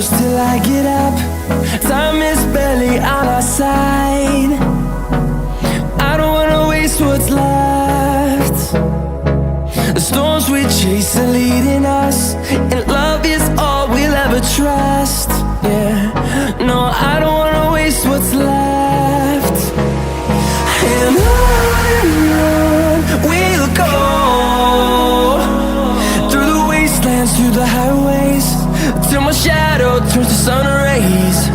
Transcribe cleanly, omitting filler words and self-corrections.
close till I get up. Time is barely on our side. I don't wanna waste what's left. The storms we chase are leading us, and love is all we'll ever trust. Yeah, no, I don't wanna waste what's left. And on we'll go, through the wastelands, through the highways, till my shadow turns to sun rays.